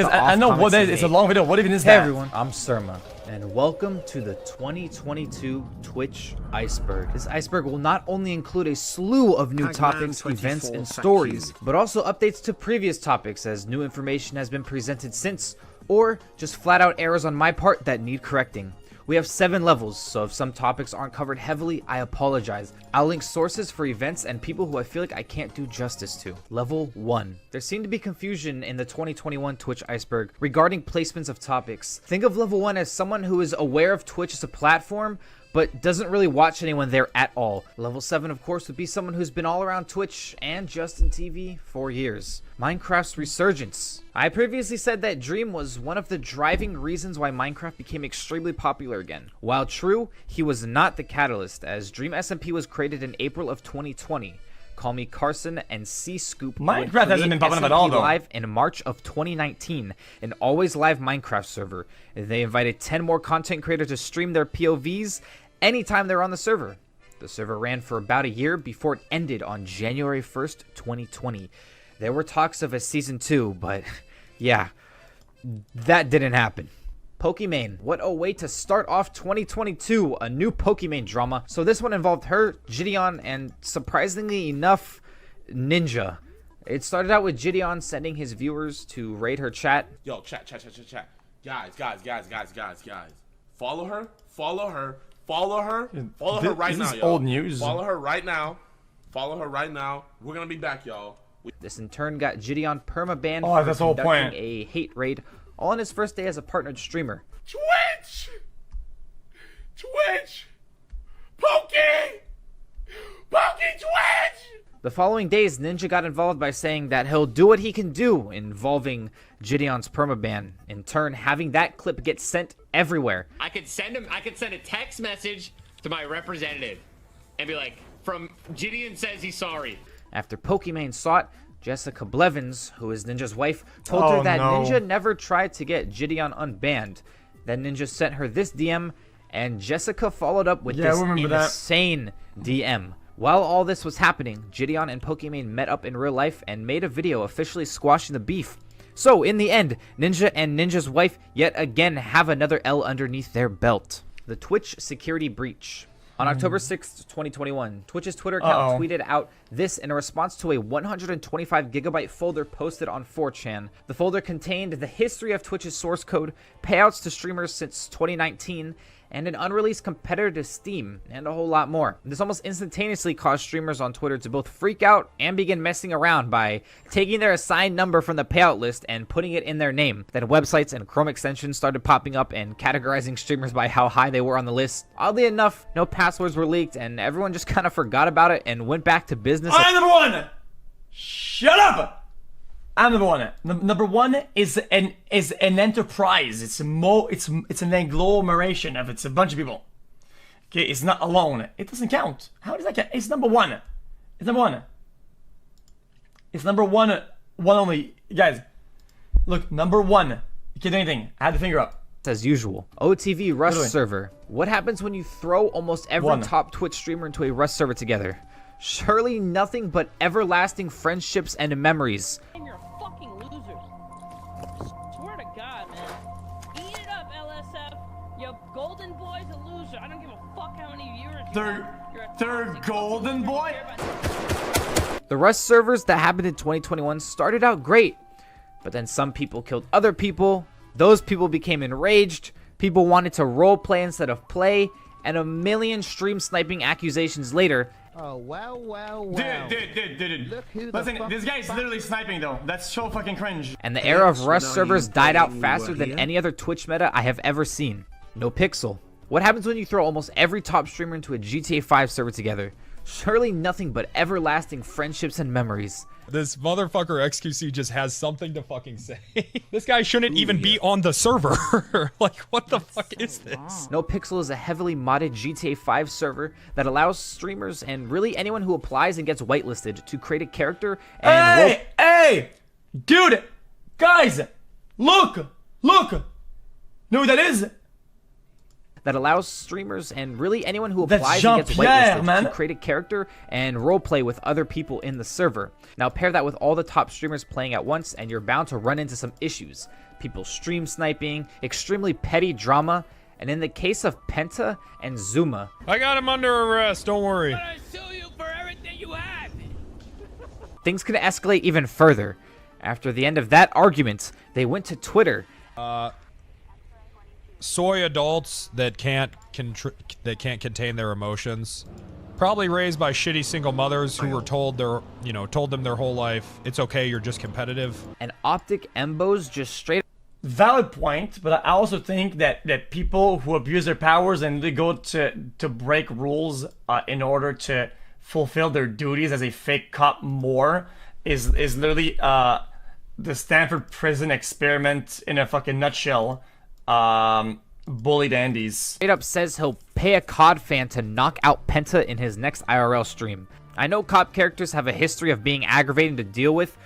Because I know what it is. It's a long video. What even is that? Hey everyone, I'm Surma, and welcome to the 2022 Twitch Iceberg. This iceberg will not only include a slew of new topics, events, and stories, but also updates to previous topics as new information has been presented since, or just flat out errors on my part that need correcting. We have 7 levels, so if some topics aren't covered heavily, I apologize. I'll link sources for events and people who I feel like I can't do justice to. Level 1. There seemed to be confusion in the 2021 Twitch Iceberg regarding placements of topics. Think of Level 1 as someone who is aware of Twitch as a platform, but doesn't really watch anyone there at all. Level 7, of course, would be someone who's been all around Twitch and Justin TV for years. Minecraft's resurgence. I previously said that Dream was one of the driving reasons why Minecraft became extremely popular again. While true, he was not the catalyst, as Dream SMP was created in April of 2020. Call me Carson and C-Scoop. Minecraft hasn't been popping up at all, though. Live in March of 2019, an always live Minecraft server. They invited 10 more content creators to stream their POVs anytime they're on the server. The server ran for about a year before it ended on January 1st, 2020. There were talks of a season 2, but yeah, that didn't happen. Pokimane. What a way to start off 2022, a new Pokimane drama. So this one involved her, Gideon, and surprisingly enough, Ninja. It started out with Gideon sending his viewers to raid her chat. Yo, chat. Guys. Follow her right now, This is yo. old news. Follow her right now. We're gonna be back, y'all. This in turn got Gideon permabanned Oh, for that's the whole conducting point. a hate raid, all on his first day as a partnered streamer. Twitch! Pokey Twitch! The following days, Ninja got involved by saying that he'll do what he can do, involving Gideon's permaban, in turn having that clip get sent everywhere. I could send a text message to my representative and be like, from Gideon says he's sorry. After Pokimane saw it, Jessica Blevins, who is Ninja's wife, told her that Ninja never tried to get Gideon unbanned. Then Ninja sent her this DM, and Jessica followed up with this insane DM. While all this was happening, Gideon and Pokimane met up in real life and made a video officially squashing the beef. So, in the end, Ninja and Ninja's wife yet again have another L underneath their belt. The Twitch security breach. On October 6th, 2021, Twitch's Twitter account tweeted out this in a response to a 125 gigabyte folder posted on 4chan. The folder contained the history of Twitch's source code, payouts to streamers since 2019, and an unreleased competitor to Steam, and a whole lot more. This almost instantaneously caused streamers on Twitter to both freak out and begin messing around by taking their assigned number from the payout list and putting it in their name. Then websites and Chrome extensions started popping up and categorizing streamers by how high they were on the list. Oddly enough, no passwords were leaked, and everyone just kind of forgot about it and went back to business. I'm number 1! Shut up! I'm number 1. Number 1 is an enterprise. It's an agglomeration of it's a bunch of people. Okay, it's not alone. It doesn't count. How does that count? It's number 1. It's number 1. It's number 1. One only. Guys, look, number 1. You can't do anything. I had the finger up. As usual. OTV Rust server. What happens when you throw almost every top Twitch streamer into a Rust server together? Surely nothing but everlasting friendships and memories. You're fucking losers. Swear to God, man. Eat it up, LSF. Your golden boy's a loser. I don't give a fuck how many viewers you have. Third golden boy? The Rust servers that happened in 2021 started out great, but then some people killed other people. Those people became enraged. People wanted to roleplay instead of play, and a million stream sniping accusations later. Oh, wow. Dude. Look who Listen, this guy's literally sniping though. That's so fucking cringe. And the era of Rust servers died out faster than any other Twitch meta I have ever seen. No Pixel. What happens when you throw almost every top streamer into a GTA 5 server together? Surely nothing but everlasting friendships and memories. This motherfucker xQc just has something to fucking say. This guy shouldn't even be on the server. Like, what the fuck is this? No Pixel is a heavily modded GTA 5 server that allows streamers and really anyone who applies and gets whitelisted to create a character and Hey! Dude! Guys! Look! Know who that is? that allows streamers and really anyone who applies and gets whitelisted to create a character and roleplay with other people in the server. Now pair that with all the top streamers playing at once and you're bound to run into some issues. people stream sniping, extremely petty drama, and in the case of Penta and Zuma, I got him under arrest, don't worry. I sue you for everything you had. things can escalate even further. After the end of that argument, they went to Twitter. Soy adults that can't contain their emotions, probably raised by shitty single mothers who were told them their whole life, it's okay, you're just competitive. And Optic Embos just straight Valid point, but I also think that people who abuse their powers and they go to break rules in order to fulfill their duties as a fake cop more is literally the Stanford prison experiment in a fucking nutshell. Bullied Andes. straight up says he'll pay a COD fan to knock out Penta in his next IRL stream. I know cop characters have a history of being aggravating to deal with,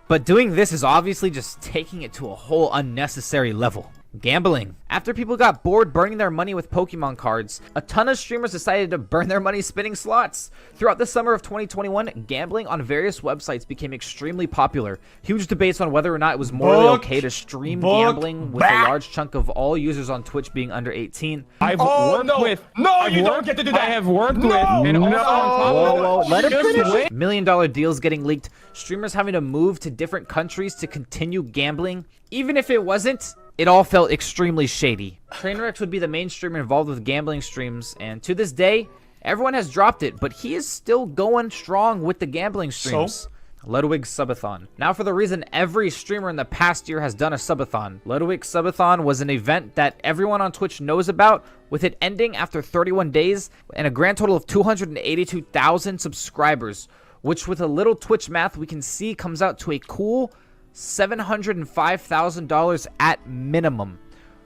but doing this is obviously just taking it to a whole unnecessary level. Gambling. After people got bored burning their money with Pokemon cards, a ton of streamers decided to burn their money spinning slots. Throughout the summer of 2021, gambling on various websites became extremely popular. Huge debates on whether or not it was morally okay to stream gambling, with a large chunk of all users on Twitch being under 18. I've worked with. No, you don't get to do that. I have worked with. And also on top of that, Let him finish. $1 million deals getting leaked, streamers having to move to different countries to continue gambling. Even if it wasn't, it all felt extremely shady. Trainwreck would be the main streamer involved with gambling streams, and to this day, everyone has dropped it, but he is still going strong with the gambling streams. Ludwig Subathon. Now for the reason every streamer in the past year has done a subathon. Ludwig Subathon was an event that everyone on Twitch knows about, with it ending after 31 days and a grand total of 282,000 subscribers, which with a little Twitch math we can see comes out to a cool $705,000 at minimum,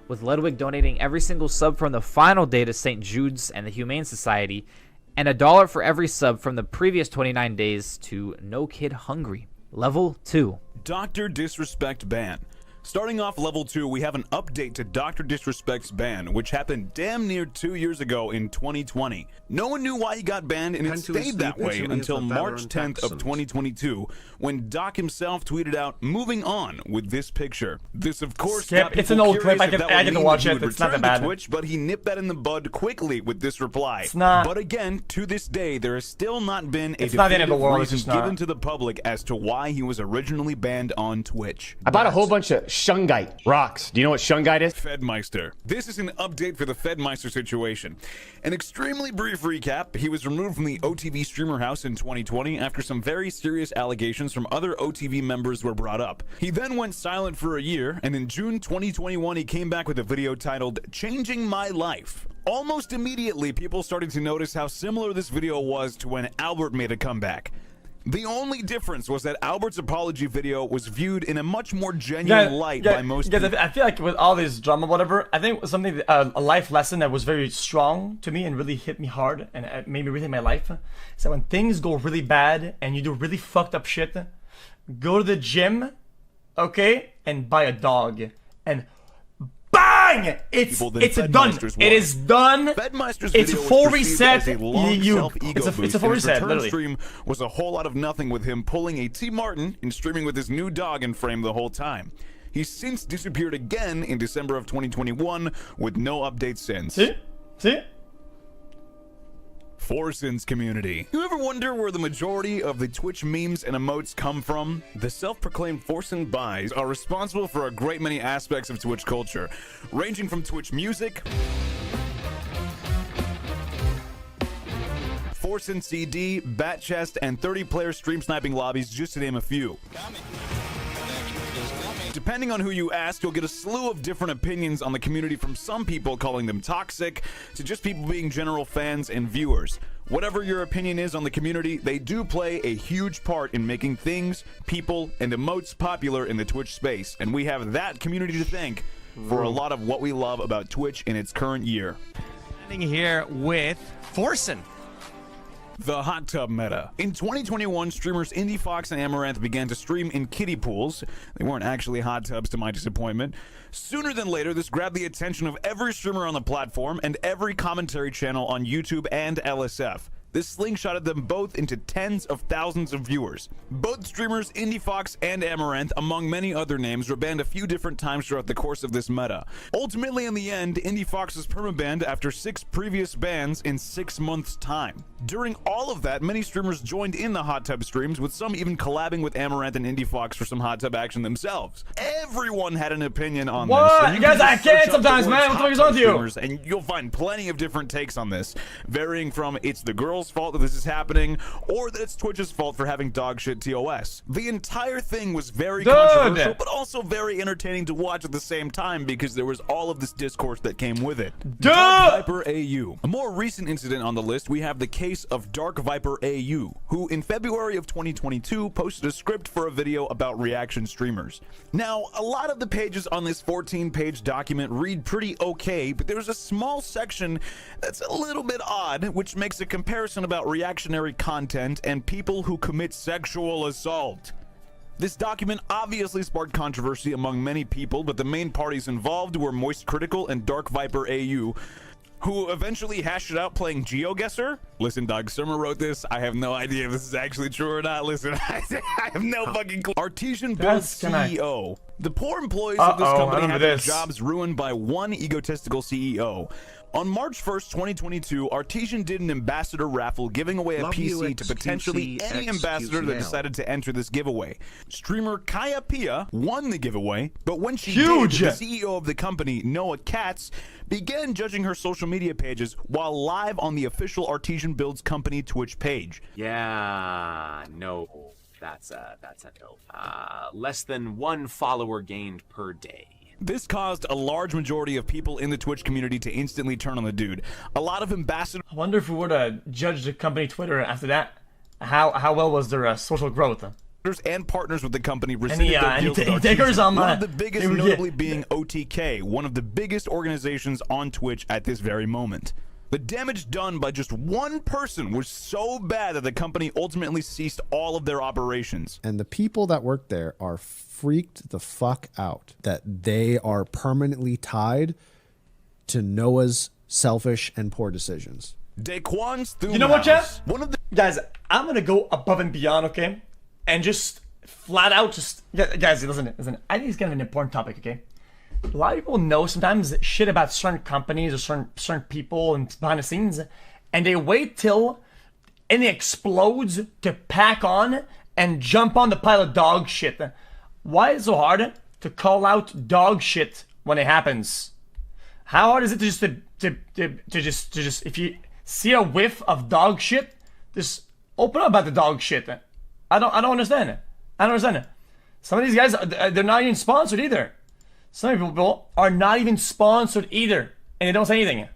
with Ludwig donating every single sub from the final day to St. Jude's and the Humane Society, and $1 for every sub from the previous 29 days to No Kid Hungry. Level 2. Dr. Disrespect ban. Starting off level 2, we have an update to Dr. Disrespect's ban, which happened damn near 2 years ago in 2020. No one knew why he got banned, and it stayed that way until March 10th of 2022, when Doc himself tweeted out, "Moving on," with this picture. This, of course, got It's an old clip. I curious if can that would mean watch that he it. would It's not that return to bad. Twitch, but he nipped that in the bud quickly with this reply. It's not. But again, to this day, there has still not been a It's not the end of the definitive world, it's reason just not. given to the public as to why he was originally banned on Twitch. I bought a whole bunch of Shungite rocks. Do you know what Shungite is? Fedmeister. This is an update for the Fedmeister situation. An extremely brief recap. He was removed from the OTV streamer house in 2020 after some very serious allegations from other OTV members were brought up. He then went silent for a year, and in June 2021 he came back with a video titled "Changing My Life." Almost immediately, people started to notice how similar this video was to when Albert made a comeback. The only difference was that Albert's apology video was viewed in a much more genuine light by most people. I feel like with all this drama, whatever, I think it was something, a life lesson that was very strong to me and really hit me hard and it made me rethink my life. So when things go really bad and you do really fucked up shit, go to the gym, okay, and buy a dog, and bang! It's done. It is done. Fedmeister's It's video full was perceived reset. as a long self-ego It's a boost, full and his reset, return literally. stream was a whole lot of nothing, with him pulling a T. Martin and streaming with his new dog in frame the whole time. He's since disappeared again in December of 2021 with no updates since. See? Forson's community. You ever wonder where the majority of the Twitch memes and emotes come from? The self-proclaimed Forson buys are responsible for a great many aspects of Twitch culture, ranging from Twitch music, Forson CD, Bat Chest, and 30-player stream sniping lobbies, just to name a few. Depending on who you ask, you'll get a slew of different opinions on the community, from some people calling them toxic to just people being general fans and viewers. Whatever your opinion is on the community, they do play a huge part in making things, people, and emotes popular in the Twitch space, and we have that community to thank for a lot of what we love about Twitch in its current year. Standing here with Forson. The hot tub meta. In 2021, streamers Indie Fox and Amaranth began to stream in kiddie pools. They weren't actually hot tubs, to my disappointment. Sooner than later, this grabbed the attention of every streamer on the platform and every commentary channel on YouTube and LSF. This slingshotted them both into tens of thousands of viewers. Both streamers, IndieFox and Amaranth, among many other names, were banned a few different times throughout the course of this meta. Ultimately, in the end, IndieFox was permabanned after 6 previous bans in 6 months' time. During all of that, many streamers joined in the hot tub streams, with some even collabing with Amaranth and IndieFox for some hot tub action themselves. Everyone had an opinion on this. What? You guys, I can't sometimes, man. What the fuck is wrong with you? And you'll find plenty of different takes on this, varying from it's the girl's fault that this is happening, or that it's Twitch's fault for having dogshit TOS. The entire thing was very controversial, but also very entertaining to watch at the same time because there was all of this discourse that came with it. Dark Viper AU. A more recent incident on the list, we have the case of Dark Viper AU, who in February of 2022 posted a script for a video about reaction streamers. Now, a lot of the pages on this 14-page document read pretty okay, but there's a small section that's a little bit odd, which makes a comparison about reactionary content and people who commit sexual assault. This document obviously sparked controversy among many people, but the main parties involved were Moist Critical and Dark Viper AU, who eventually hashed it out playing GeoGuessr. Listen, Doug, Summer wrote this. I have no idea if this is actually true or not. Listen, I have no fucking clue. Artesian Build CEO. The poor employees of this company had their jobs ruined by one egotistical CEO. On March 1st, 2022, Artesian did an ambassador raffle giving away a PC to potentially any ambassador that decided to enter this giveaway. Streamer Kaya Pia won the giveaway, but when she did, the CEO of the company, Noah Katz, began judging her social media pages while live on the official Artesian Builds company Twitch page. Yeah, no, that's a no. Less than 1 follower gained per day. This caused a large majority of people in the Twitch community to instantly turn on the dude. A lot of ambassadors. I wonder if we were to judge the company Twitter after that, how well was their social growth? And partners with the company rescinded their deals with takers on one of the biggest notably being OTK, one of the biggest organizations on Twitch at this very moment. The damage done by just one person was so bad that the company ultimately ceased all of their operations. And the people that work there are freaked the fuck out that they are permanently tied to Noah's selfish and poor decisions. Daquan's You know what, Jeff? Guys, I'm gonna go above and beyond, okay? And just flat out, guys, listen. I think it's kind of an important topic, okay? A lot of people know sometimes shit about certain companies or certain people and behind the scenes, and they wait till it explodes to pack on and jump on the pile of dog shit. Why is it so hard to call out dog shit when it happens? How hard is it to just if you see a whiff of dog shit, just open up about the dog shit? I don't understand it. I don't understand it. Some of these guys, they're not even sponsored either. Some people are not even sponsored either, and they don't say anything.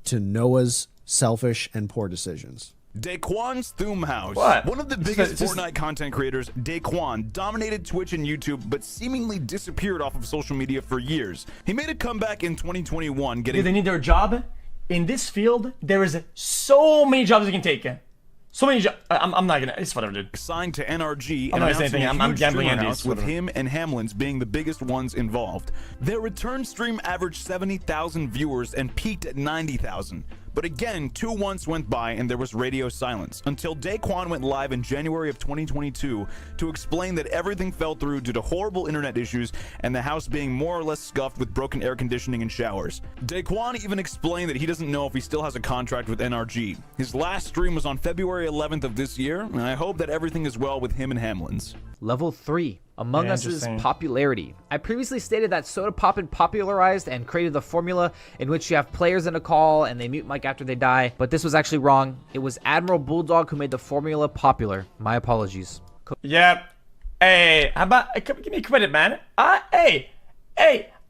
To Noah's selfish and poor decisions. Daquan's Thumbhouse. What? One of the biggest Fortnite content creators, Daquan, dominated Twitch and YouTube, but seemingly disappeared off of social media for years. He made a comeback in 2021, getting... Do they need their job? In this field, there is so many jobs you can take. So many jobs. I'm not gonna. It's whatever, dude. Signed to NRG. I'm not saying anything. I'm gambling on these. With him and Hamlin's being the biggest ones involved. Their return stream averaged 70,000 viewers and peaked at 90,000. But again, 2 months went by and there was radio silence until Daquan went live in January of 2022 to explain that everything fell through due to horrible internet issues and the house being more or less scuffed with broken air conditioning and showers. Daquan even explained that he doesn't know if he still has a contract with NRG. His last stream was on February 11th of this year, and I hope that everything is well with him and Hamlin's. Level 3. Among Us's popularity. I previously stated that Soda Poppin popularized and created the formula in which you have players in a call and they mute mic after they die, but this was actually wrong. It was Admiral Bulldog who made the formula popular. My apologies. Yep. Hey, how about give me credit, man? Hey,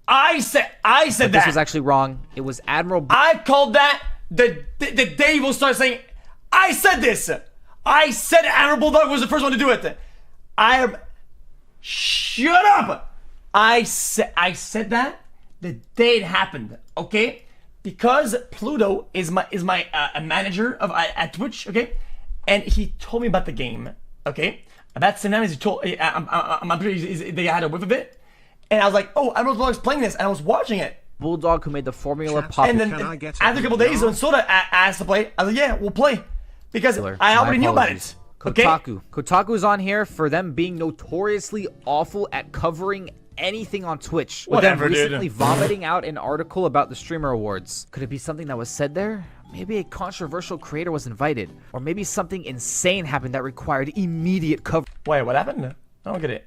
I said but that. This was actually wrong. It was Admiral. I called that the day people started saying, I said this. I said Admiral Bulldog was the first one to do it. Shut up! I said that the day it happened, okay? Because Pluto is my a manager of at Twitch, okay? And he told me about the game, okay? About sometimes he told I'm pretty they had a whiff of it, and I was like, oh, Admiral Bulldog's playing this, and I was watching it. Bulldog who made the formula popular. And then after a couple days, when Soda asked to play, I was like, yeah, we'll play. because I already knew about it. Okay? Kotaku's on here for them being notoriously awful at covering anything on Twitch. With Whatever, them recently dude. vomiting out an article about the Streamer Awards. Could it be something that was said there? Maybe a controversial creator was invited. Or maybe something insane happened that required immediate coverage. Wait, what happened? I don't get it.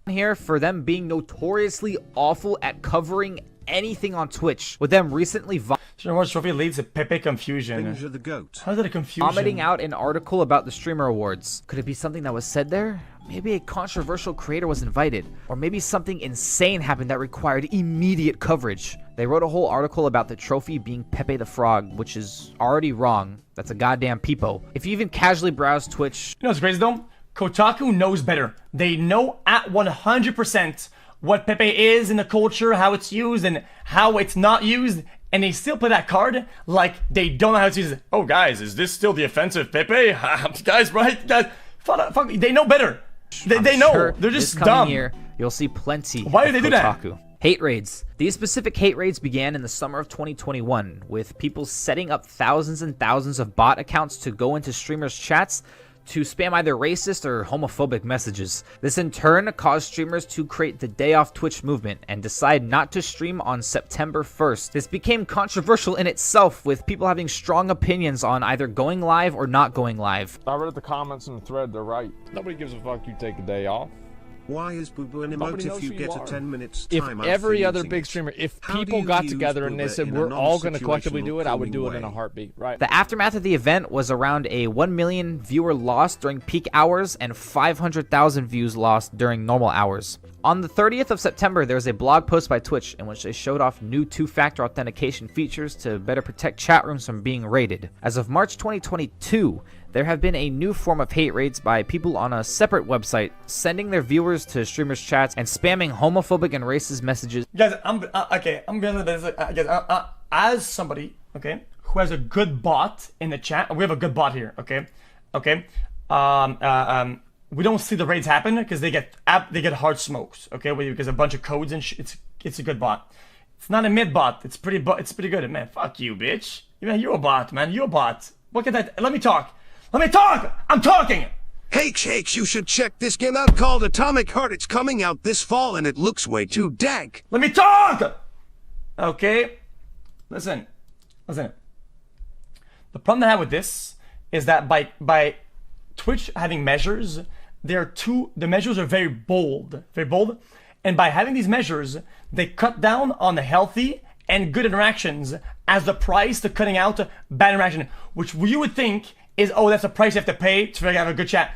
Here for them being notoriously awful at covering anything on Twitch. With them recently Streamer Trophy leads to Pepe confusion. The goat. How's that a confusion? vomiting out an article about the Streamer Awards. Could it be something that was said there? Maybe a controversial creator was invited. Or maybe something insane happened that required immediate coverage. They wrote a whole article about the trophy being Pepe the Frog, which is already wrong. That's a goddamn peepo. If you even casually browse Twitch... You know what's crazy though? Kotaku knows better. They know at 100% what Pepe is in the culture, how it's used, and how it's not used, and they still play that card like they don't know how to use it. Oh, guys, is this still the offensive Pepe? Guys, right? Guys, fuck, they know better. They know. Sure they're just this coming dumb. year, you'll see plenty Why do of they do that? Kotaku. Hate raids. These specific hate raids began in the summer of 2021, with people setting up thousands and thousands of bot accounts to go into streamers' chats to spam either racist or homophobic messages. This in turn caused streamers to create the Day Off Twitch movement and decide not to stream on September 1st. This became controversial in itself, with people having strong opinions on either going live or not going live. I read the comments in the thread, they're right. Nobody gives a fuck you take a day off. Why is Boo Boo an emote if you get a 10 minutes If time out every for other using big it? streamer, if How do people you got use together and they Booba said in a we're all going to collectively non-situational do it, I would do it in a calming heartbeat, right? The aftermath of the event was around a 1 million viewer loss during peak hours and 500,000 views lost during normal hours. On the 30th of September, there was a blog post by Twitch in which they showed off new two-factor authentication features to better protect chat rooms from being raided. As of March 2022, there have been a new form of hate raids by people on a separate website, sending their viewers to streamers' chats and spamming homophobic and racist messages. Guys, I'm gonna as somebody, okay, who has a good bot in the chat. We have a good bot here, okay, we don't see the raids happen because they get hard smokes, okay, because a bunch of codes and it's a good bot. It's not a mid bot. It's pretty good, man. Fuck you, bitch. Man, you're a bot, man. You're a bot. Look at that. Let me talk. I'm talking. Hey, Shakes, you should check this game out called Atomic Heart. It's coming out this fall and it looks way too dank. Let me talk! Okay? Listen. The problem I have with this is that by Twitch having measures, the measures are very bold. And by having these measures, they cut down on the healthy and good interactions as the price to cutting out bad interaction, which you would think is, oh, that's a price you have to pay to have a good chat.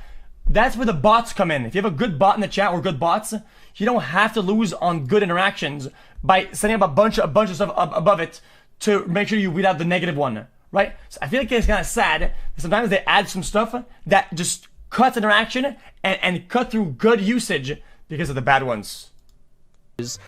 That's where the bots come in. If you have a good bot in the chat or good bots, you don't have to lose on good interactions by setting up a bunch of stuff above it to make sure you weed out the negative one, right? So I feel like it's kind of sad. Sometimes they add some stuff that just cuts interaction and cut through good usage because of the bad ones.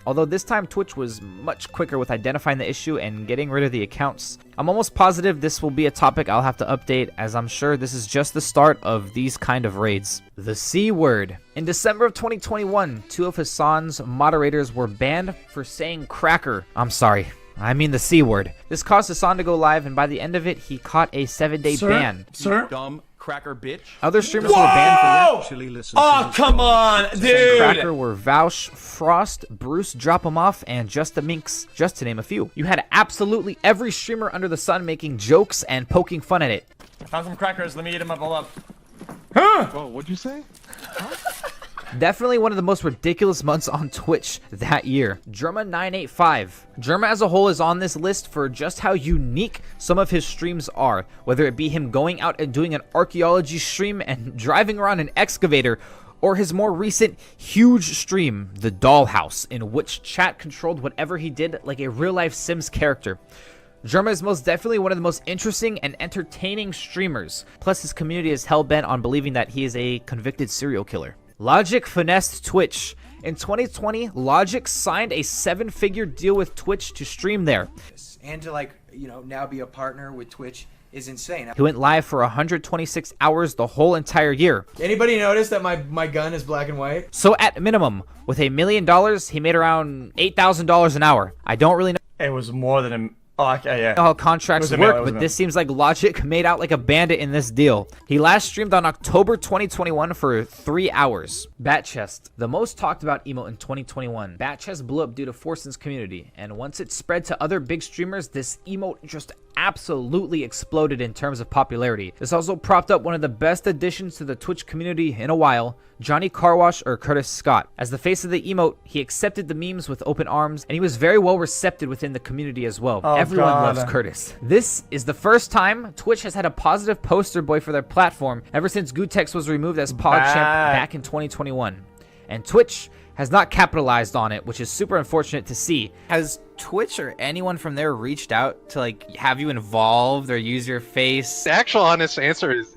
Although this time Twitch was much quicker with identifying the issue and getting rid of the accounts. I'm almost positive this will be a topic I'll have to update, as I'm sure this is just the start of these kind of raids. The C word. In December of 2021, 2 of Hassan's moderators were banned for saying cracker. I'm sorry, I mean the C word. This caused Hassan to go live, and by the end of it, he caught a 7-day ban. Sir? Dumb cracker bitch. Other streamers who were banned for that. Oh, come on, dude! Cracker were Vaush, Frost, Bruce Drop 'em Off, and Just the Minx, just to name a few. You had absolutely every streamer under the sun making jokes and poking fun at it. I found some crackers. Let me eat them all up. Whoa, what'd you say? Definitely one of the most ridiculous months on Twitch that year. Germa985. Germa as a whole is on this list for just how unique some of his streams are, whether it be him going out and doing an archaeology stream and driving around an excavator, or his more recent huge stream, The Dollhouse, in which chat controlled whatever he did like a real-life Sims character. Germa is most definitely one of the most interesting and entertaining streamers, plus his community is hell-bent on believing that he is a convicted serial killer. Logic finessed Twitch. In 2020, Logic signed a 7-figure deal with Twitch to stream there. And to now be a partner with Twitch is insane. He went live for 126 hours the whole entire year. Anybody notice that my gun is black and white? So at minimum, with $1 million, he made around $8,000 an hour. I don't really know. It was more than Oh, okay, yeah. How contracts It was a work, mail, it was a but mail. this seems like Logic made out like a bandit in this deal. He last streamed on October 2021 for 3 hours. Bat Chest, the most talked about emote in 2021. Bat Chest blew up due to Forsen's community, and once it spread to other big streamers, this emote just absolutely exploded in terms of popularity. This also propped up one of the best additions to the Twitch community in a while, Johnny Carwash or Curtis Scott. As the face of the emote, he accepted the memes with open arms, and he was very well received within the community as well. Oh, Everyone God. loves Curtis. This is the first time Twitch has had a positive poster boy for their platform ever since Gutex was removed as PogChamp back in 2021. And Twitch has not capitalized on it, which is super unfortunate to see. Has Twitch or anyone from there reached out to like have you involved or use your face? The actual honest answer is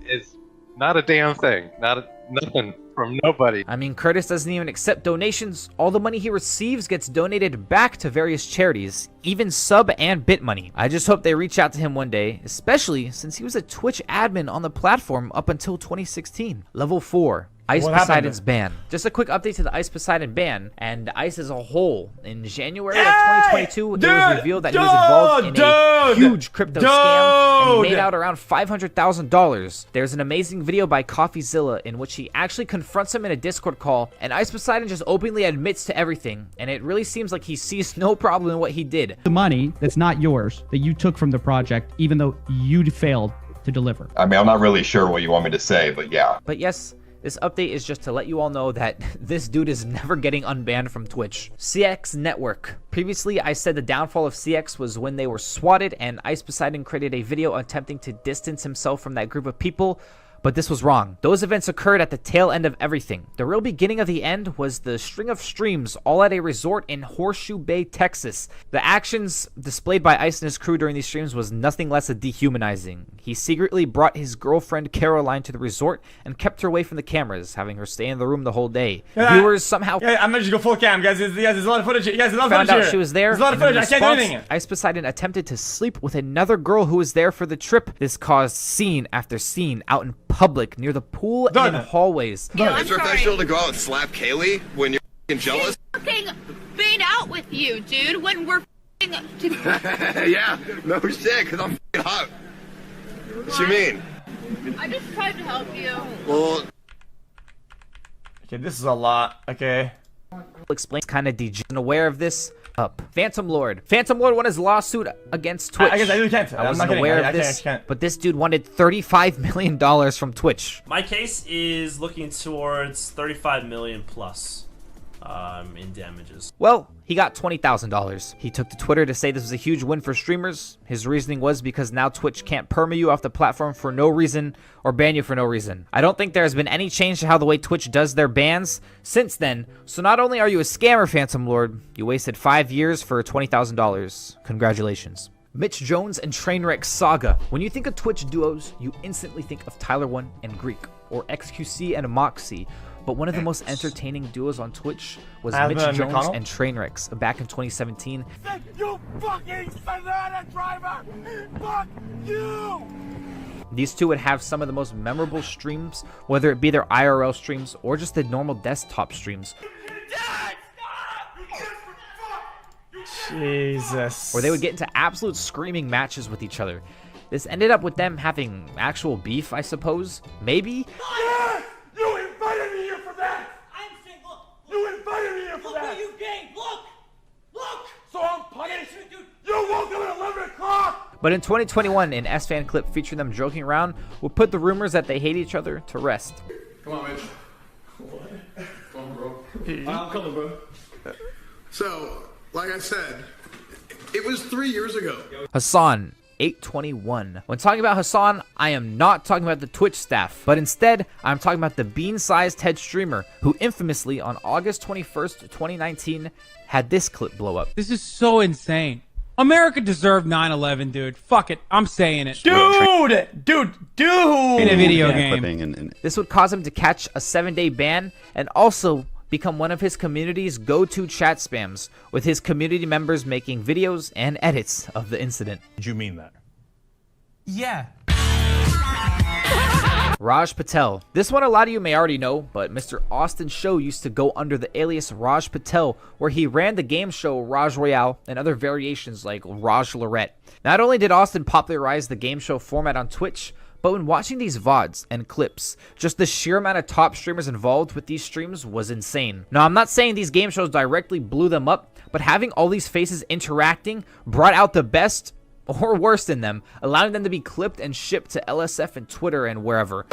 not a damn thing. Nothing from nobody. I mean, Curtis doesn't even accept donations. All the money he receives gets donated back to various charities, even sub and bit money. I just hope they reach out to him one day, especially since he was a Twitch admin on the platform up until 2016. Level 4. Ice What happened Poseidon's then? ban. Just a quick update to the Ice Poseidon ban and Ice as a whole. In January of 2022, it was revealed that he was involved in a huge crypto scam and he made out around $500,000. There's an amazing video by CoffeeZilla in which he actually confronts him in a Discord call, and Ice Poseidon just openly admits to everything, and it really seems like he sees no problem in what he did. The money that's not yours, that you took from the project, even though you failed to deliver. I mean, I'm not really sure what you want me to say, but yeah. But yes, this update is just to let you all know that this dude is never getting unbanned from Twitch. CX Network. Previously, I said the downfall of CX was when they were swatted and Ice Poseidon created a video attempting to distance himself from that group of people, but this was wrong. Those events occurred at the tail end of everything. The real beginning of the end was the string of streams all at a resort in Horseshoe Bay, Texas. The actions displayed by Ice and his crew during these streams was nothing less than dehumanizing. He secretly brought his girlfriend Caroline to the resort and kept her away from the cameras, having her stay in the room the whole day. Viewers somehow I'm gonna just go full cam, guys. There's a lot of footage. Guys, there's a lot of found footage out here. she was there. There's a lot of and in footage. I can't do response, anything. Ice Poseidon attempted to sleep with another girl who was there for the trip. This caused scene after scene out in public near the pool and in hallways. It's professional to go out and slap Kaylee when you're f***ing jealous. Fucking been out with you, dude, when we're f***ing Yeah, no shit, because I'm f***ing hot. What you mean? I just tried to help you. Well, okay, this is a lot. Okay. Explains kind of degenerate. Aware of this. Up. Phantom Lord. Phantom Lord won his lawsuit against Twitch. I guess I really can't. I I'm wasn't not kidding. aware I of this, can't. but this dude wanted $35 million from Twitch. My case is looking towards 35 million plus in damages. Well, he got $20,000. He took to Twitter to say this was a huge win for streamers. His reasoning was because now Twitch can't perma you off the platform for no reason or ban you for no reason. I don't think there has been any change to how the way Twitch does their bans since then. So not only are you a scammer, Phantom Lord, you wasted 5 years for $20,000. Congratulations. Mitch Jones and Trainwreck Saga. When you think of Twitch duos, you instantly think of Tyler One and Greek, or xQc and Moxie. But one of the most entertaining duos on Twitch was Mitch Jones McConnell? and Trainwrecks back in 2017. You fucking banana driver! Fuck you! These two would have some of the most memorable streams, whether it be their IRL streams or just the normal desktop streams. Jesus. Where they would get into absolute screaming matches with each other. This ended up with them having actual beef, I suppose. Maybe? Yes! You invited me here for that! I'm saying, look! You invited me here for that! Look what you gained! Look! Look! So I'm punished? You woke up at 11 o'clock! But in 2021, an S-Fan clip featuring them joking around would put the rumors that they hate each other to rest. come on, Mitch. What? Come on, bro. I'm coming, bro. So, like I said, it was 3 years ago. Hassan, 821. When talking about Hassan, I am not talking about the Twitch staff, but instead, I'm talking about the bean-sized head streamer who infamously on August 21st, 2019, had this clip blow up. This is so insane. America deserved 9/11, dude. Fuck it. I'm saying it. Dude! In a video game. This would cause him to catch a 7-day ban and also become one of his community's go-to chat spams, with his community members making videos and edits of the incident. Did you mean that? Yeah. Raj Patel. This one a lot of you may already know, but Mr. Austin Show used to go under the alias Raj Patel, where he ran the game show Raj Royale and other variations like Raj Lorette. Not only did Austin popularize the game show format on Twitch, but when watching these VODs and clips, just the sheer amount of top streamers involved with these streams was insane. Now, I'm not saying these game shows directly blew them up, but having all these faces interacting brought out the best or worse in them, allowing them to be clipped and shipped to LSF and Twitter and wherever.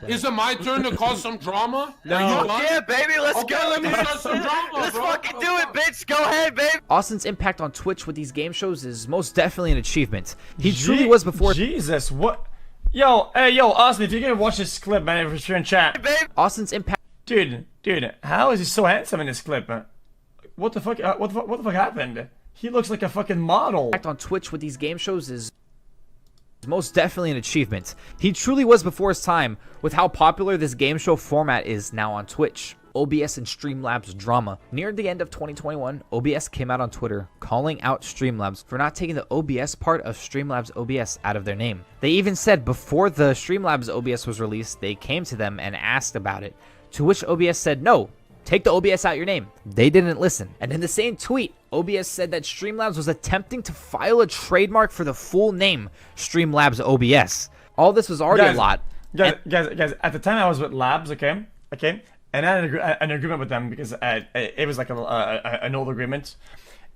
Is it my turn to cause some drama? No. Yeah, baby, let's go. Let me cause some drama, Let's bro. fucking do it, bitch. Go ahead, baby. Austin's impact on Twitch with these game shows is most definitely an achievement. He truly was before. Jesus, what? Yo, hey, yo, Austin, if you're gonna watch this clip, man, if you're in chat. Austin's impact. Dude, how is he so handsome in this clip, man? What the fuck? What the fuck happened? He looks like a fucking model. Impact on Twitch with these game shows is most definitely an achievement. He truly was before his time with how popular this game show format is now on Twitch. OBS and Streamlabs drama. Near the end of 2021, OBS came out on Twitter calling out Streamlabs for not taking the OBS part of Streamlabs OBS out of their name. They even said before the Streamlabs OBS was released, they came to them and asked about it, to which OBS said, no, take the OBS out your name. They didn't listen. And in the same tweet, OBS said that Streamlabs was attempting to file a trademark for the full name, Streamlabs OBS. All this was already a lot. Guys, at the time I was with Labs, okay? And I had an agreement with them because it was like an old agreement.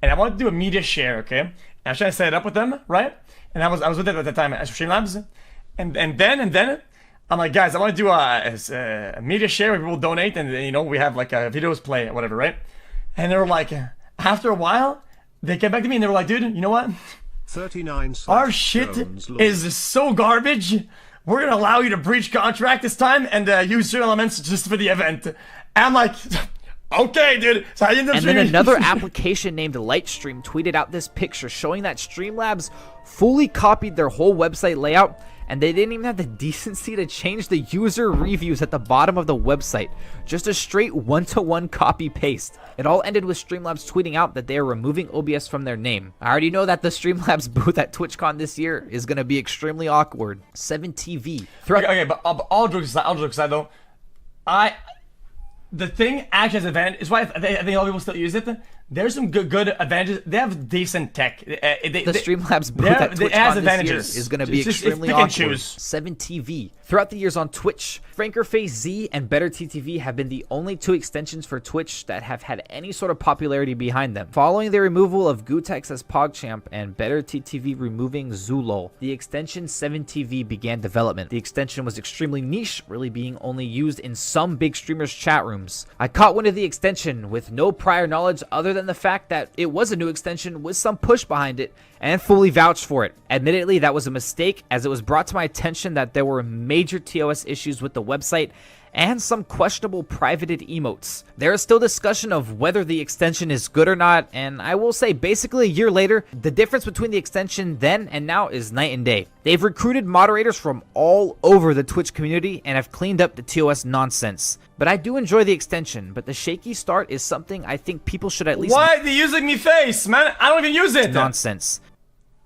And I wanted to do a media share, okay? And I was trying to set it up with them, right? And I was with them at the time at Streamlabs. And then I'm like, guys, I want to do a media share where people donate and, you know, we have like videos play or whatever, right? And they were like, after a while, they came back to me and they were like, dude, you know what? 39 Our shit is so garbage. We're going to allow you to breach contract this time and use your elements just for the event. And I'm like, okay, dude. So I ended up and then another application named Lightstream tweeted out this picture showing that Streamlabs fully copied their whole website layout, and they didn't even have the decency to change the user reviews at the bottom of the website. Just a straight one-to-one copy-paste. It all ended with Streamlabs tweeting out that they are removing OBS from their name. I already know that the Streamlabs booth at TwitchCon this year is going to be extremely awkward. 7TV. Okay, but all jokes aside though, the thing actually has advantage is why I think a lot of people still use it. There's some good advantages. They have decent tech. The Streamlabs booth at TwitchCon this year is going to be extremely awkward. 7TV. Throughout the years on Twitch, FrankerFace Z and BetterTTV have been the only two extensions for Twitch that have had any sort of popularity behind them. Following the removal of Gutex as PogChamp and BetterTTV removing Zulol, the extension 7TV began development. The extension was extremely niche, really being only used in some big streamers' chat rooms. I caught wind of the extension with no prior knowledge other than the fact that it was a new extension with some push behind it, and fully vouched for it. Admittedly, that was a mistake, as it was brought to my attention that there were major TOS issues with the website and some questionable privated emotes. There is still discussion of whether the extension is good or not, and I will say basically a year later, the difference between the extension then and now is night and day. They've recruited moderators from all over the Twitch community and have cleaned up the TOS nonsense. But I do enjoy the extension, but the shaky start is something I think people should at least— Why are they using me face, man? I don't even use it! Nonsense.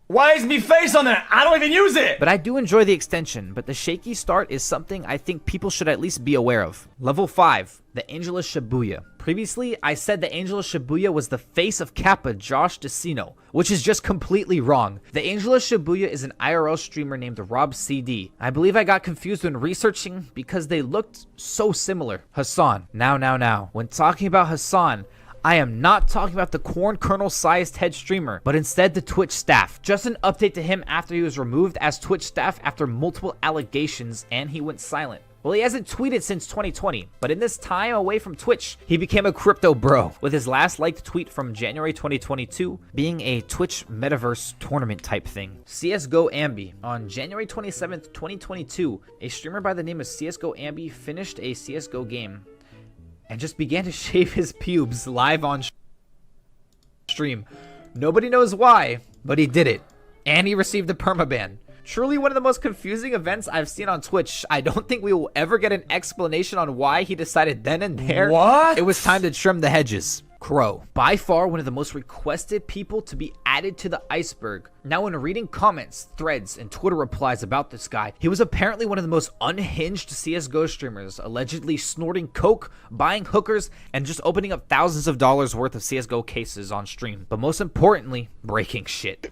Why is me face on there? I don't even use it! But I do enjoy the extension, but the shaky start is something I think people should at least be aware of. Level 5, the Angel of Shibuya. Previously, I said the Angel of Shibuya was the face of Kappa Josh DeCino, which is just completely wrong. The Angel of Shibuya is an IRL streamer named Rob CD. I believe I got confused when researching because they looked so similar. Hassan. Now. When talking about Hassan, I am not talking about the corn kernel-sized head streamer, but instead the Twitch staff. Just an update to him after he was removed as Twitch staff after multiple allegations and he went silent. Well, he hasn't tweeted since 2020, but in this time away from Twitch, he became a crypto bro, with his last liked tweet from January 2022 being a Twitch metaverse tournament type thing. CSGO Ambi. On January 27th, 2022, a streamer by the name of CSGO Ambi finished a CSGO game and just began to shave his pubes live on stream. Nobody knows why, but he did it. And he received a permaban. Truly one of the most confusing events I've seen on Twitch. I don't think we will ever get an explanation on why he decided then and there it was time to trim the hedges. Crow, by far one of the most requested people to be added to the iceberg. Now, when reading comments, threads, and Twitter replies about this guy, he was apparently one of the most unhinged CSGO streamers, allegedly snorting coke, buying hookers, and just opening up thousands of dollars worth of CSGO cases on stream. But most importantly, breaking shit.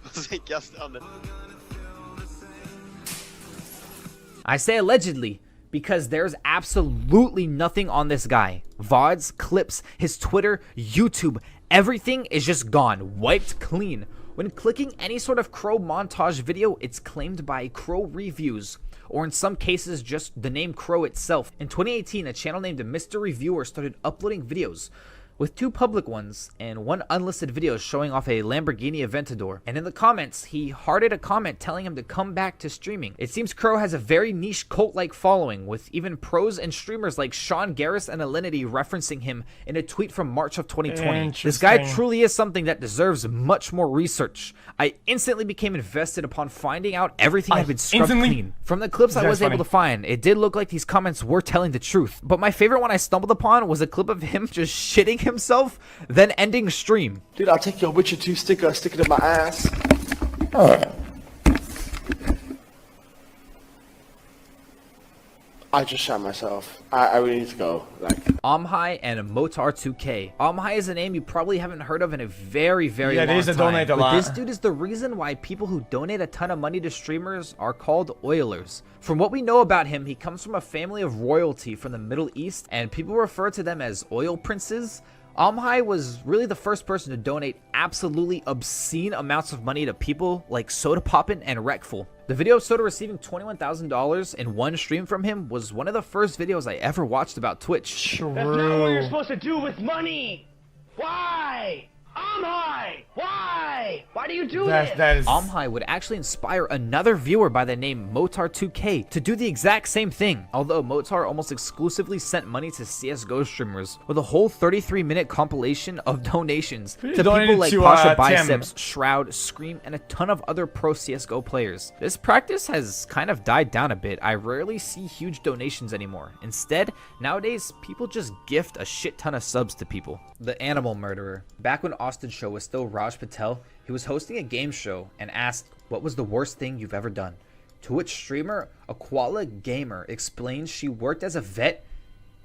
I say allegedly because there's absolutely nothing on this guy. VODs, clips, his Twitter, YouTube, everything is just gone, wiped clean. When clicking any sort of Crow montage video, it's claimed by Crow Reviews, or in some cases just the name Crow itself. In 2018, a channel named Mr. Reviewer started uploading videos, with 2 public ones and 1 unlisted video showing off a Lamborghini Aventador. And in the comments, he hearted a comment telling him to come back to streaming. It seems Crow has a very niche cult-like following, with even pros and streamers like Sean Garris and Alinity referencing him in a tweet from March of 2020. This guy truly is something that deserves much more research. I instantly became invested upon finding out everything had been scrubbed clean. From the clips I was able to find, it did look like these comments were telling the truth. But my favorite one I stumbled upon was a clip of him just shitting himself, then ending stream. Dude, I'll take your Witcher 2 sticker, stick it in my ass. I just shot myself. I really need to go. Omhai and Motar2K. Omhai is a name you probably haven't heard of in a very long time. Yeah, they used to donate a lot. But this dude is the reason why people who donate a ton of money to streamers are called oilers. From what we know about him, he comes from a family of royalty from the Middle East, and people refer to them as oil princes. Omhai was really the first person to donate absolutely obscene amounts of money to people like Soda Poppin' and Wreckful. The video of Soda receiving $21,000 in one stream from him was one of the first videos I ever watched about Twitch. That's not what you're supposed to do with money. Why? Omhai! Why? Why do you do this? Omhai would actually inspire another viewer by the name Motar2K to do the exact same thing, although Motar almost exclusively sent money to CSGO streamers with a whole 33-minute compilation of donations to people like Pasha Biceps, Shroud, Scream, and a ton of other pro CSGO players. This practice has kind of died down a bit. I rarely see huge donations anymore. Instead, nowadays, people just gift a shit ton of subs to people. The Animal Murderer. Back when Austin's show was still Raj Patel, he was hosting a game show and asked, "What was the worst thing you've ever done?" Twitch streamer Aquala Gamer explains she worked as a vet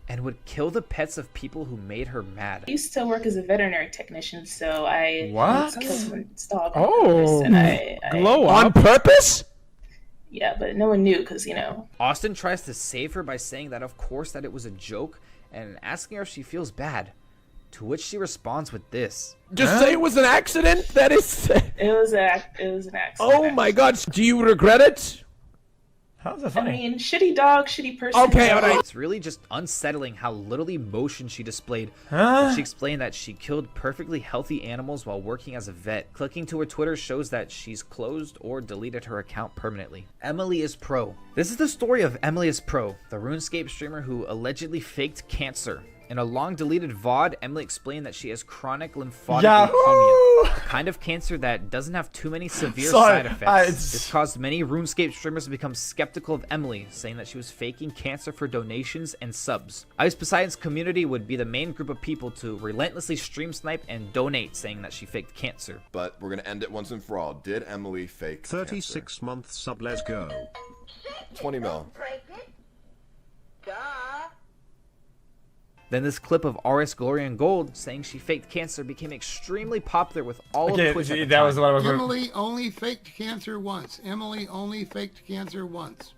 and would kill the pets of people who made her mad. I used to work as a veterinary technician, so I killed someone's dog on Oh, purpose, and I glow up. On purpose? Yeah, but no one knew because, you know. Austin tries to save her by saying that of course that it was a joke and asking her if she feels bad. To which she responds with this. Just say it was an accident? That is... It was an accident. Oh my god, do you regret it? How's that funny? I mean, shitty dog, shitty person. Okay, alright. It's really just unsettling how little emotion she displayed. Huh? She explained that she killed perfectly healthy animals while working as a vet. Clicking to her Twitter shows that she's closed or deleted her account permanently. Emily is Pro. This is the story of Emily is Pro, the RuneScape streamer who allegedly faked cancer. In a long-deleted VOD, Emily explained that she has chronic lymphatic leukemia, a kind of cancer that doesn't have too many severe side effects. This caused many RuneScape streamers to become skeptical of Emily, saying that she was faking cancer for donations and subs. Ice Poseidon's community would be the main group of people to relentlessly stream snipe and donate, saying that she faked cancer. But we're gonna end it once and for all. Did Emily fake 36-month sub, let's go. 20 mil. Then this clip of RS Glory and Gold saying she faked cancer became extremely popular with all of Twitch at the time. Was what I was Emily only faked cancer once. Emily only faked cancer once.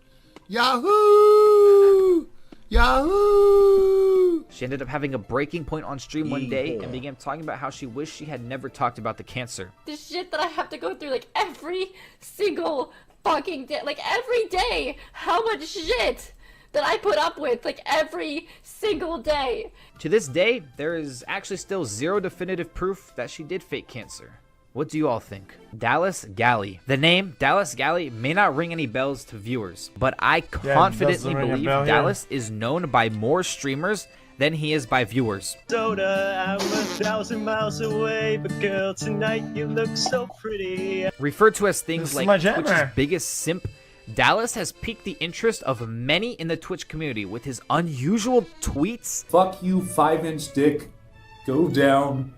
Yahoo! Yahoo! She ended up having a breaking point on stream one day and began talking about how she wished she had never talked about the cancer. The shit that I have to go through, like, every single fucking day, like, every day, how much shit that I put up with, like, every single day. To this day, there is actually still zero definitive proof that she did fake cancer. What do you all think? Dallas Galley. The name Dallas Galley may not ring any bells to viewers, but I confidently believe Dallas is known by more streamers than he is by viewers. Soda, I'm 1,000 miles away, but girl, tonight you look so pretty. Referred to as things like Twitch's biggest simp, Dallas has piqued the interest of many in the Twitch community with his unusual tweets. Fuck you, 5-inch dick. Go down.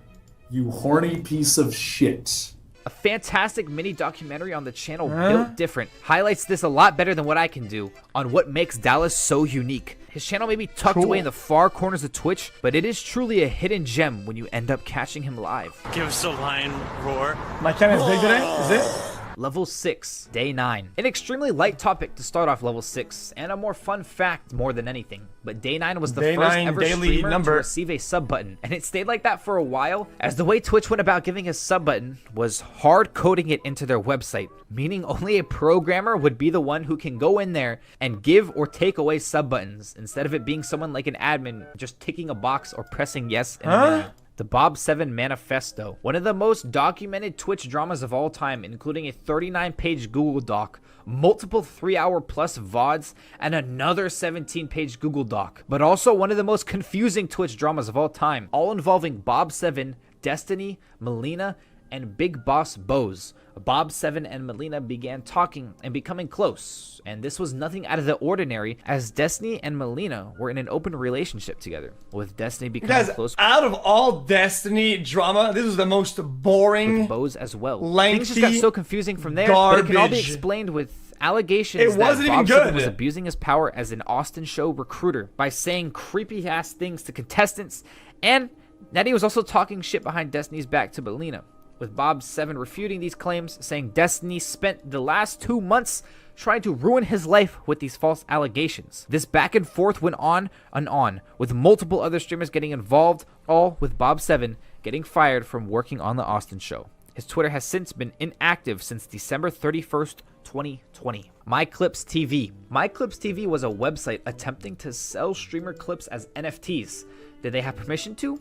You horny piece of shit. A fantastic mini documentary on the channel Built Different highlights this a lot better than what I can do on what makes Dallas so unique. His channel may be tucked away in the far corners of Twitch, but it is truly a hidden gem when you end up catching him live. Give us a lion roar. My channel is big today, is it? Level 6, Day 9. An extremely light topic to start off Level 6, and a more fun fact more than anything. But Day 9 was the first ever streamer to receive a sub button, and it stayed like that for a while, as the way Twitch went about giving a sub button was hard coding it into their website, meaning only a programmer would be the one who can go in there and give or take away sub buttons, instead of it being someone like an admin just ticking a box or pressing yes in a menu. The Bob 7 Manifesto, one of the most documented Twitch dramas of all time, including a 39-page Google Doc, multiple 3-hour-plus VODs, and another 17-page Google Doc. But also one of the most confusing Twitch dramas of all time, all involving Bob 7, Destiny, Melina, and Big Boss Bose. Bob 7 and Melina began talking and becoming close, and this was nothing out of the ordinary, as Destiny and Melina were in an open relationship together, with Destiny becoming close. Out of all Destiny drama, this was the most boring, with Bose as well. Lengthy, things just got so confusing from there, but it can all be explained with allegations that Bob 7 was abusing his power as an Austin show recruiter by saying creepy ass things to contestants, and that he was also talking shit behind Destiny's back to Melina, with Bob 7 refuting these claims, saying Destiny spent the last 2 months trying to ruin his life with these false allegations. This back and forth went on and on, with multiple other streamers getting involved, all with Bob 7 getting fired from working on the Austin show. His Twitter has since been inactive since December 31st, 2020. MyClips TV. MyClips TV was a website attempting to sell streamer clips as NFTs. Did they have permission to?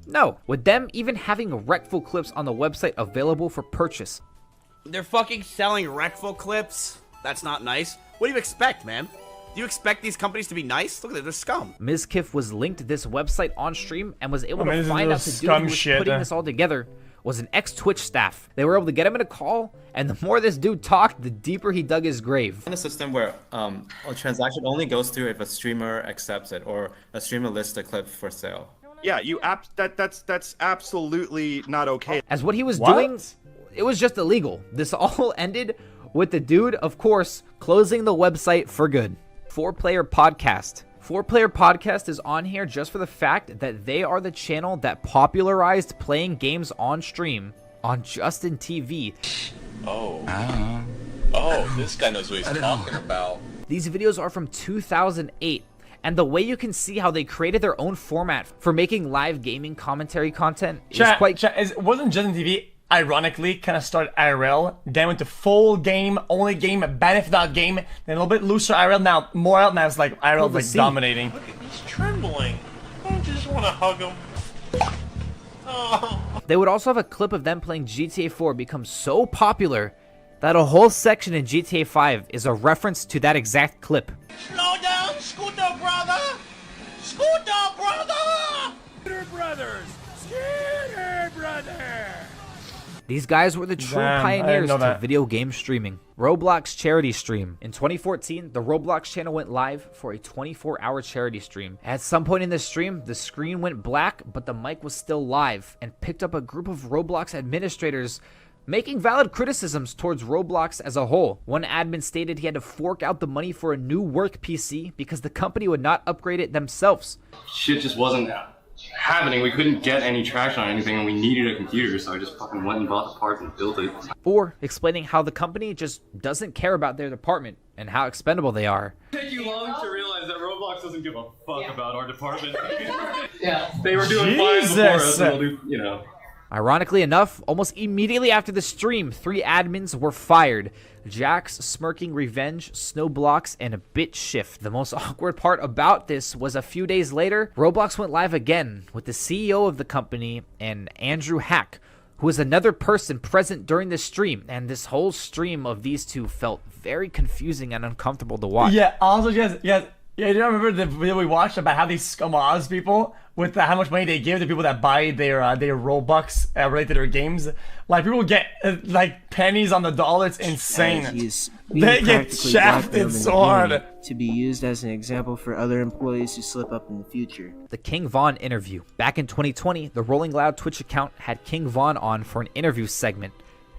No, with them even having Rectful clips on the website available for purchase. They're fucking selling Rectful clips? That's not nice. What do you expect, man? Do you expect these companies to be nice? Look at it, they're scum. Mizkif was linked to this website on stream and was able to find out the dude who was putting this all together was an ex-Twitch staff. They were able to get him in a call, and the more this dude talked, the deeper he dug his grave. In a system where a transaction only goes through if a streamer accepts it or a streamer lists a clip for sale. Yeah, that's absolutely not okay. As what he was doing, it was just illegal. This all ended with the dude, of course, closing the website for good. 4Player Podcast. 4Player Podcast is on here just for the fact that they are the channel that popularized playing games on stream on Justin TV. Oh, this guy knows what he's talking about. These videos are from 2008. And the way you can see how they created their own format for making live gaming commentary content is quite... Wasn't Justin TV, ironically, kind of started IRL, then went to full game, only game, benefit game, then a little bit looser IRL, now more out, now it's like IRL like dominating. Look, he's trembling. Don't you just want to hug him? Oh. They would also have a clip of them playing GTA 4 become so popular that a whole section in GTA 5 is a reference to that exact clip. Slow down, Scooter brother! Scooter brother! Scooter brothers! Scooter brother! These guys were the true pioneers to video game streaming. Roblox charity stream. In 2014, the Roblox channel went live for a 24-hour charity stream. At some point in the stream, the screen went black, but the mic was still live, and picked up a group of Roblox administrators making valid criticisms towards Roblox as a whole. One admin stated he had to fork out the money for a new work PC because the company would not upgrade it themselves. Shit just wasn't happening. We couldn't get any traction on anything and we needed a computer, so I just fucking went and bought the parts and built it. Or explaining how the company just doesn't care about their department and how expendable they are. Take you long to realize that Roblox doesn't give a fuck about our department. Yeah, they were doing fine before us, and we'll do, you know. Ironically enough, almost immediately after the stream, 3 admins were fired. Jax, Smirking Revenge, Snowblocks, and a BitShift. The most awkward part about this was a few days later, Roblox went live again with the CEO of the company and Andrew Hack, who was another person present during the stream. And this whole stream of these two felt very confusing and uncomfortable to watch. Yeah, also, you Yeah, do you remember the video we watched about how these scum Oz people, with how much money they give to people that buy their Robux related to their games? Like, people get like pennies on the dollar. It's insane. They get shafted so hard. To be used as an example for other employees who slip up in the future. The King Von interview. Back in 2020, the Rolling Loud Twitch account had King Von on for an interview segment.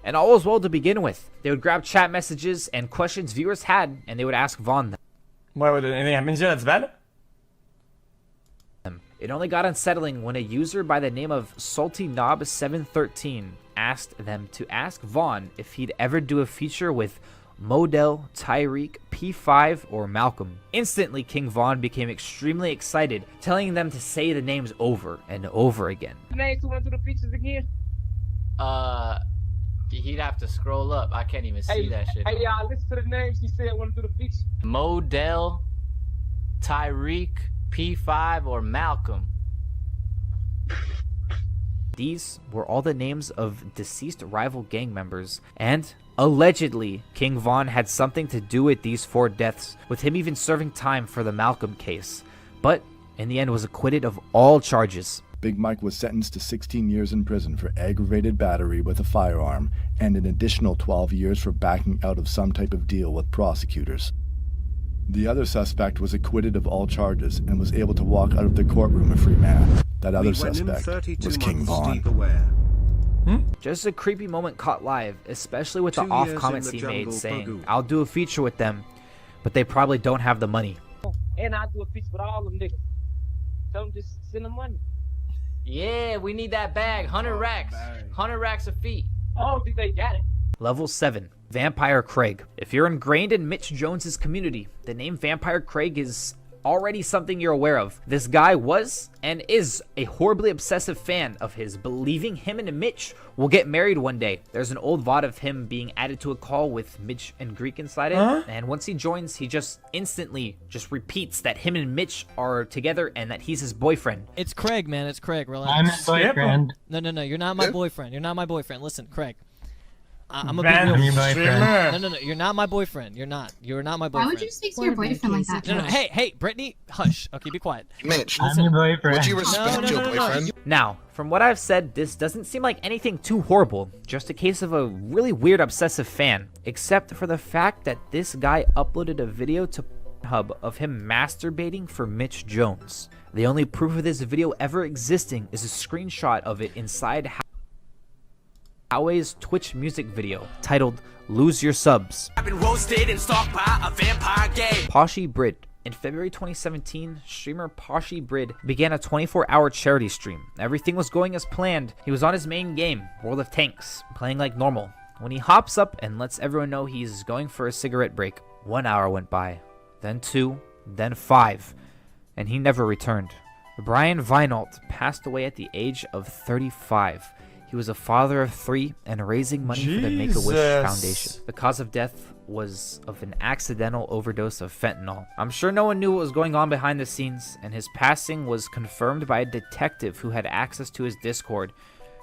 And all was well to begin with. They would grab chat messages and questions viewers had, and they would ask Von them. Why would anything happen here that's bad? It only got unsettling when a user by the name of SaltyKnob713 asked them to ask Von if he'd ever do a feature with Model, Tyreek, P5, or Malcolm. Instantly, King Von became extremely excited, telling them to say the names over and over again. Names who want to do the features again? He'd have to scroll up. I can't even see that shit. Hey, y'all, listen to the names he said want to do the features. Model, Tyreek, P5, or Malcolm. These were all the names of deceased rival gang members, and allegedly, King Von had something to do with these 4 deaths, with him even serving time for the Malcolm case, but in the end was acquitted of all charges. Big Mike was sentenced to 16 years in prison for aggravated battery with a firearm and an additional 12 years for backing out of some type of deal with prosecutors. The other suspect was acquitted of all charges and was able to walk out of the courtroom a free man. That other suspect was King Von. Just a creepy moment caught live, especially with the off comments he made saying, I'll do a feature with them, but they probably don't have the money. And I'll do a feature with all them niggas. Tell them just send them money. Yeah, we need that bag. 100 racks. 100 racks a feet. Oh, think they got it. Level 7. Vampire Craig. If you're ingrained in Mitch Jones's community, the name Vampire Craig is already something you're aware of. This guy was and is a horribly obsessive fan of his, believing him and Mitch will get married one day. There's an old VOD of him being added to a call with Mitch and Greek inside it, and once he joins, he just instantly just repeats that him and Mitch are together and that he's his boyfriend. It's Craig, man. It's Craig. Relax. I'm his boyfriend. No. You're not my boyfriend. You're not my boyfriend. Listen, Craig. I'm a big boyfriend. No. You're not my boyfriend. You're not. You're not my boyfriend. Why would you speak to your boyfriend like that? No. Hey, Brittany, hush. Okay, be quiet. Mitch, I'm your boyfriend. Would you respect your boyfriend? Now, from what I've said, this doesn't seem like anything too horrible. Just a case of a really weird obsessive fan. Except for the fact that this guy uploaded a video to Hub of him masturbating for Mitch Jones. The only proof of this video ever existing is a screenshot of it inside Howay's Twitch music video titled Lose Your Subs. I've been roasted and stalked by a vampire game. Poshy Brid. In February 2017, streamer Poshy Brid began a 24-hour charity stream. Everything was going as planned. He was on his main game, World of Tanks, playing like normal. When he hops up and lets everyone know he's going for a cigarette break, 1 hour went by, then 2, then 5, and he never returned. Brian Vineault passed away at the age of 35. He was a father of 3 and raising money for the Make-A-Wish Foundation. The cause of death was of an accidental overdose of fentanyl. I'm sure no one knew what was going on behind the scenes, and his passing was confirmed by a detective who had access to his Discord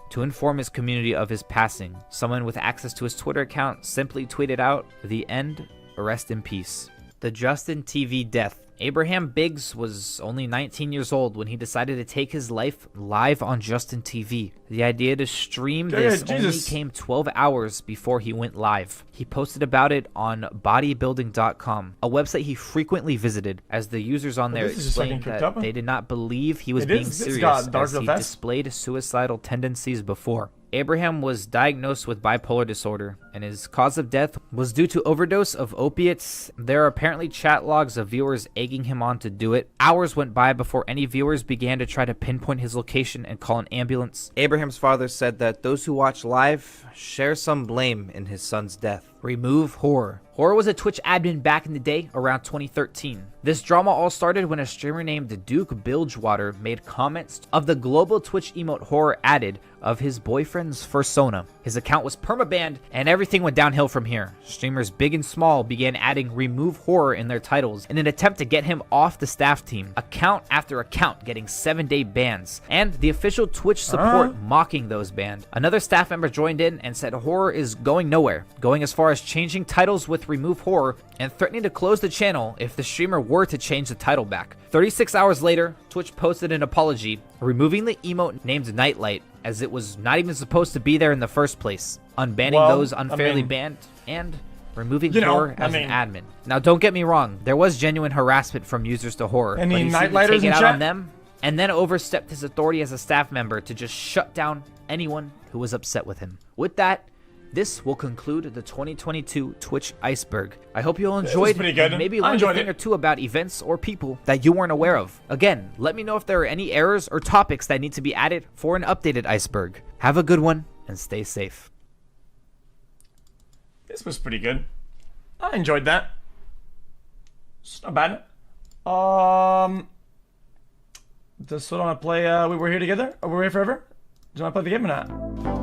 to inform his community of his passing. Someone with access to his Twitter account simply tweeted out, "The end, rest in peace." The Justin TV death. Abraham Biggs was only 19 years old when he decided to take his life live on Justin TV. The idea to stream this only came 12 hours before he went live. He posted about it on bodybuilding.com, a website he frequently visited, as the users on there explained that they did not believe he was being serious as he displayed suicidal tendencies before. Abraham was diagnosed with bipolar disorder, and his cause of death was due to overdose of opiates. There are apparently chat logs of viewers egging him on to do it. Hours went by before any viewers began to try to pinpoint his location and call an ambulance. Abraham's father said that those who watch live share some blame in his son's death. Remove Horror. Horror was a Twitch admin back in the day, around 2013. This drama all started when a streamer named Duke Bilgewater made comments of the global Twitch emote Horror added of his boyfriend's fursona. His account was permabanned, and everything went downhill from here. Streamers big and small began adding Remove Horror in their titles in an attempt to get him off the staff team. Account after account getting 7-day bans, and the official Twitch support mocking those banned. Another staff member joined in and said Horror is going nowhere, going as far far as changing titles with Remove Horror and threatening to close the channel if the streamer were to change the title back. 36 hours later, Twitch posted an apology, removing the emote named Nightlight, as it was not even supposed to be there in the first place, unbanning those unfairly banned, and removing Horror as an admin. Now, don't get me wrong, there was genuine harassment from users to Horror, but he seemed to take it out on them, and then overstepped his authority as a staff member to just shut down anyone who was upset with him. With that, this will conclude the 2022 Twitch Iceberg. I hope you all enjoyed and maybe learned a thing or two about events or people that you weren't aware of. Again, let me know if there are any errors or topics that need to be added for an updated Iceberg. Have a good one and stay safe. This was pretty good. I enjoyed that. It's not bad. Does Soda want to play We Were Here Together? Or We're Here Forever? Do you want to play the game or not?